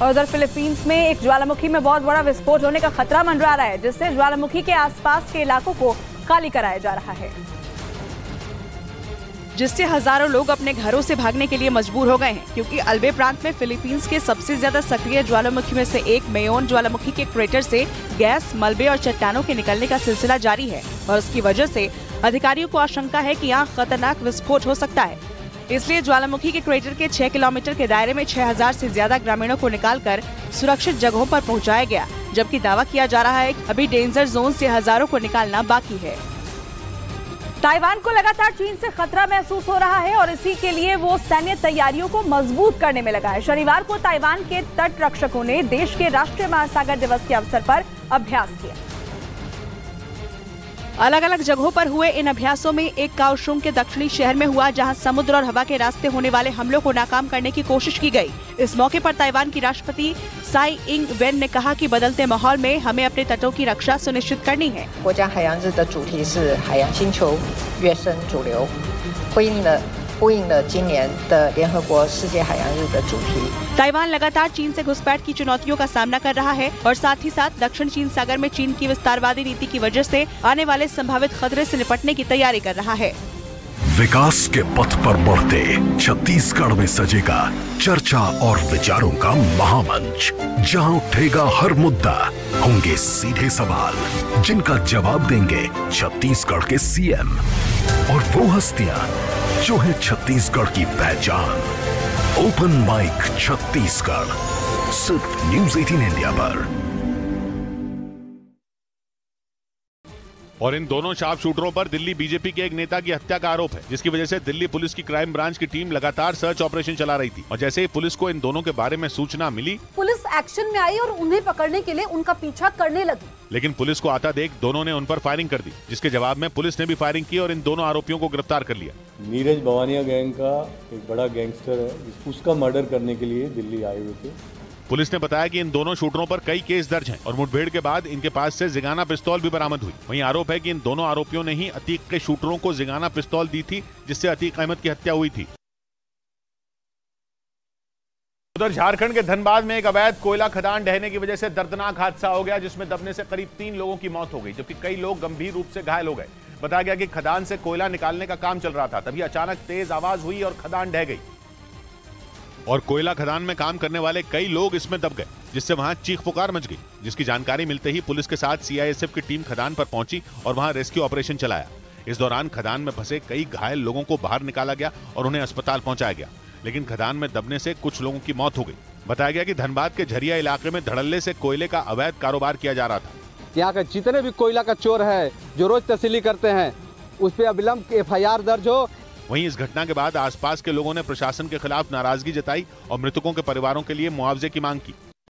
और उधर फिलीपींस में एक ज्वालामुखी में बहुत बड़ा विस्फोट होने का खतरा मंडरा रहा है, जिससे ज्वालामुखी के आसपास के इलाकों को खाली कराया जा रहा है, जिससे हजारों लोग अपने घरों से भागने के लिए मजबूर हो गए हैं, क्योंकि अल्बे प्रांत में फिलीपींस के सबसे ज्यादा सक्रिय ज्वालामुखी में से एक मेयोन ज्वालामुखी के क्रेटर से गैस, मलबे और चट्टानों के निकलने का सिलसिला जारी है और उसकी वजह से अधिकारियों को आशंका है कि यहाँ खतरनाक विस्फोट हो सकता है। इसलिए ज्वालामुखी के क्रेटर के 6 किलोमीटर के दायरे में 6000 से ज्यादा ग्रामीणों को निकालकर सुरक्षित जगहों पर पहुंचाया गया, जबकि दावा किया जा रहा है कि अभी डेंजर जोन से हजारों को निकालना बाकी है। ताइवान को लगातार चीन से खतरा महसूस हो रहा है और इसी के लिए वो सैन्य तैयारियों को मजबूत करने में लगा है। शनिवार को ताइवान के तट रक्षकों ने देश के राष्ट्रीय महासागर दिवस के अवसर पर अभ्यास किया। अलग अलग जगहों पर हुए इन अभ्यासों में एक काओशुंग के दक्षिणी शहर में हुआ, जहां समुद्र और हवा के रास्ते होने वाले हमलों को नाकाम करने की कोशिश की गई। इस मौके पर ताइवान की राष्ट्रपति साई इंग वेन ने कहा कि बदलते माहौल में हमें अपने तटों की रक्षा सुनिश्चित करनी है। ताइवान लगातार चीन से घुसपैठ की चुनौतियों का सामना कर रहा है और साथ ही साथ दक्षिण चीन सागर में चीन की विस्तारवादी नीति की वजह से आने वाले संभावित खतरे से निपटने की तैयारी कर रहा है। विकास के पथ पर बढ़ते छत्तीसगढ़ में सजेगा चर्चा और विचारों का महामंच, जहां उठेगा हर मुद्दा, होंगे सीधे सवाल जिनका जवाब देंगे छत्तीसगढ़ के सीएम और वो हस्तियां जो है छत्तीसगढ़ की पहचान। ओपन माइक छत्तीसगढ़, सिर्फ न्यूज़ 18 इंडिया पर। और इन दोनों शार्प शूटरों पर दिल्ली बीजेपी के एक नेता की हत्या का आरोप है, जिसकी वजह से दिल्ली पुलिस की क्राइम ब्रांच की टीम लगातार सर्च ऑपरेशन चला रही थी। और जैसे ही पुलिस को इन दोनों के बारे में सूचना मिली, पुलिस एक्शन में आई और उन्हें पकड़ने के लिए उनका पीछा करने लगी। लेकिन पुलिस को आता देख दोनों ने उन पर फायरिंग कर दी, जिसके जवाब में पुलिस ने भी फायरिंग की और इन दोनों आरोपियों को गिरफ्तार कर लिया। नीरज भवानिया गैंग का एक बड़ा गैंगस्टर है, उसका मर्डर करने के लिए दिल्ली आए हुए थे। पुलिस ने बताया कि इन दोनों शूटरों पर कई केस दर्ज हैं और मुठभेड़ के बाद इनके पास से जिगाना पिस्तौल भी बरामद हुई। वहीं आरोप है कि इन दोनों आरोपियों ने ही अतीक के शूटरों को जिगाना पिस्तौल दी थी, जिससे अतीक अहमद की हत्या हुई थी। उधर झारखंड के धनबाद में एक अवैध कोयला खदान ढहने की वजह से दर्दनाक हादसा हो गया, जिसमें दबने से करीब 3 लोगों की मौत हो गई, जबकि कई लोग गंभीर रूप से घायल हो गए। बताया गया कि खदान से कोयला निकालने का काम चल रहा था, तभी अचानक तेज आवाज हुई और खदान ढह गई और कोयला खदान में काम करने वाले कई लोग इसमें दब गए, जिससे वहां चीख पुकार मच गई। जिसकी जानकारी मिलते ही पुलिस के साथ सीआईएसएफ की टीम खदान पर पहुंची और वहां रेस्क्यू ऑपरेशन चलाया। इस दौरान खदान में फंसे कई घायल लोगों को बाहर निकाला गया और उन्हें अस्पताल पहुंचाया गया, लेकिन खदान में दबने से कुछ लोगों की मौत हो गई। बताया गया कि धनबाद के झरिया इलाके में धड़ल्ले से कोयले का अवैध कारोबार किया जा रहा था। यहाँ के जितने भी कोयला का चोर है जो रोज तस्लीली करते हैं, उस पर अविलंब FIR दर्ज हो। वहीं इस घटना के बाद आसपास के लोगों ने प्रशासन के खिलाफ नाराजगी जताई और मृतकों के परिवारों के लिए मुआवजे की मांग की।